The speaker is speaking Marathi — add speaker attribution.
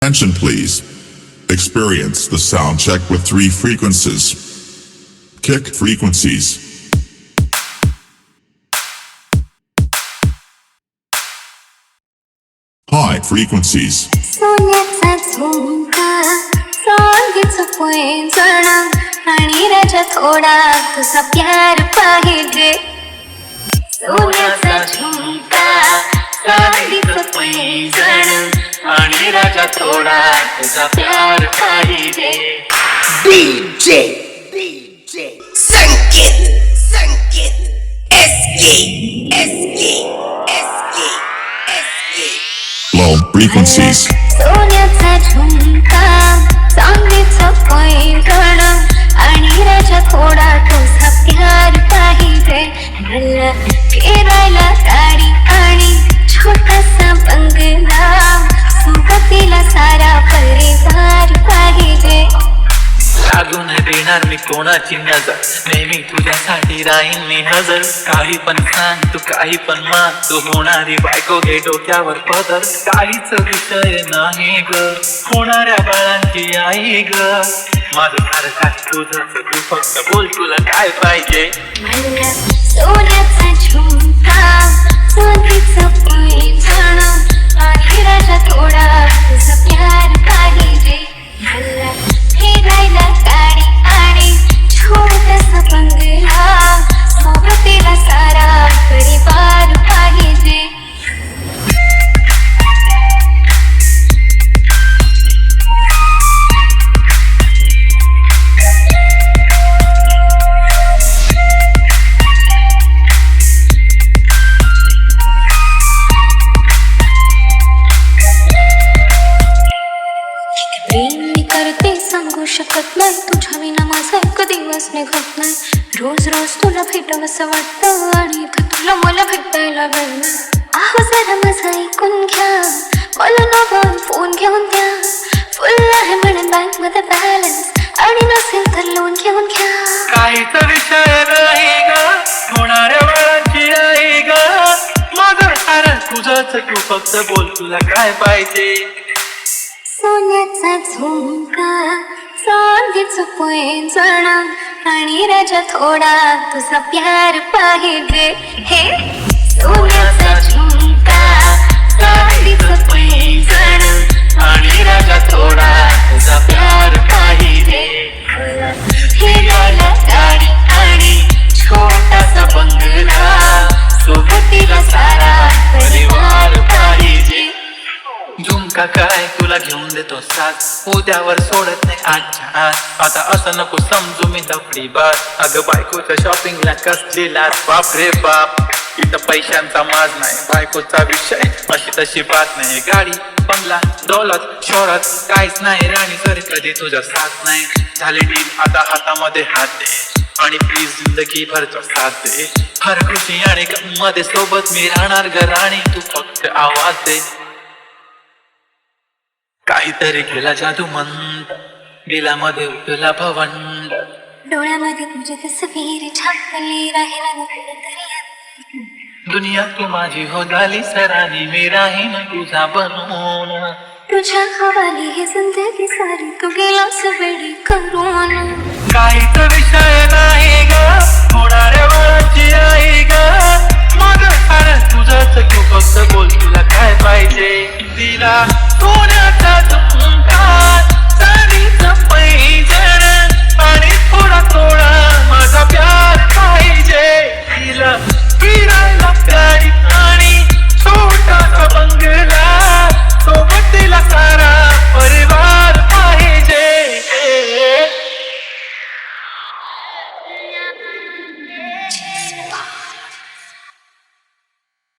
Speaker 1: Attention please. Experience the sound check with 3 frequencies. Kick frequencies. High frequencies.
Speaker 2: सोन्याचा झुमका चांदीचं पैंजण आणि राजा थोडा तुझा प्यार पाहिजे. सोन्याचा झुमका चांदीचं पैंजण आणि राजा थोडा तुझा प्यार पाहिजे.
Speaker 3: DJ संकेत
Speaker 1: Low frequencies.
Speaker 2: सोन्याचा झुमका चांदीचं पैंजण आणि राजा थोडा तुझा प्यार पाहिजे. मला फिरायला गाडी आणि छोटासा बंगला सोबतीला सारा परिवार पाहिजे.
Speaker 4: लागून देणार मी कोणाची नजर नेहमी तुझ्यासाठी राहीन मी हजर. काही पण सांग तू काही पण मान तू होणारी बायको घे डोक्यावर पदर. काहीच विषय नाही ग होणाऱ्या बाळांची आई ग. माझं सारं काय तुझं तू फक्त बोल तुला काय पाहिजे.
Speaker 2: मला सोन्याचा झुमका चांदीचं पैंजण आणि राजा थोडा तुझा प्यार पाहिजे. मला फिरायला गाडी आणि छोटासा बंगला सोबतीला सारा परिवार पाहिजे. प्रेम मी करते सांगू शकत नाही तुझ्या विना माझा एक दिवस निघत नाही. रोज रोज तुला भेटावंसं वाटतं आणि इथं तुला मला भेटायला वेळ नाही. आहो जरा माझं ऐकून घ्या मला नवा फोन घेऊन द्या. फुल आहे म्हणून बँक मध्ये बॅलन्स आणि नसेल तर लोन घेऊन घ्या.
Speaker 4: काहीच विषय नाही ग होणाऱ्या बाळांची आई ग. माझं सारं तुझंच तू फक्त बोल तुला काय पाहिजे.
Speaker 2: सोन्याचा झुमका चांदीचं पैंजण आणि राजा थोडा तुझा प्यार पाहिजे. हे सोन्याचा झुमका चांदीचं पैंजण आणि राजा थोडा तुझा प्यार पाहिजे. फिरायला गाडी आणि छोटासा बंगला सोबतीला सारा परिवार पाहिजे.
Speaker 4: झुमका काय तुला घेऊन देतो साथ उद्यावर सोडत नाही आजच्या आज. आता असं नको समजू मी लफडी बात. अगं बायकोच्या शॉपिंगला कसलेला बाप रे बाप. इथं पैशांचा माज नाही बायकोचा विषय अशी तशी बात नाही. गाडी बंगला दौलत शोहरत काहीच नाही राणी सर कधी तुझ्या साथ नाही. झाले डील आता हातामध्ये हात दे आणि प्लीज जिंदगी भरचा साथ दे. हर खुशी आणि मध्ये सोबत मी राहणार ग राणी तू फक्त आवाज दे. काहीतरी केला जादू मंद दिलामध्ये उठला भवंड.
Speaker 2: डोळ्यामध्ये तुझी तस्वीर छापली राहिला
Speaker 4: दुनिया तू माझी हो झाली सरानी मी राहीन तुझा बनवून.
Speaker 2: तुझ्या हवाली ही जिंदगी सारी तू गेलास वेडी करून.
Speaker 4: काहीच विषय नाही ग होणाऱ्या बाळाची आई ग. माझं सारं तुझंच तू फक्त बोल तुला काय पाहिजे. तिला सोन्याचा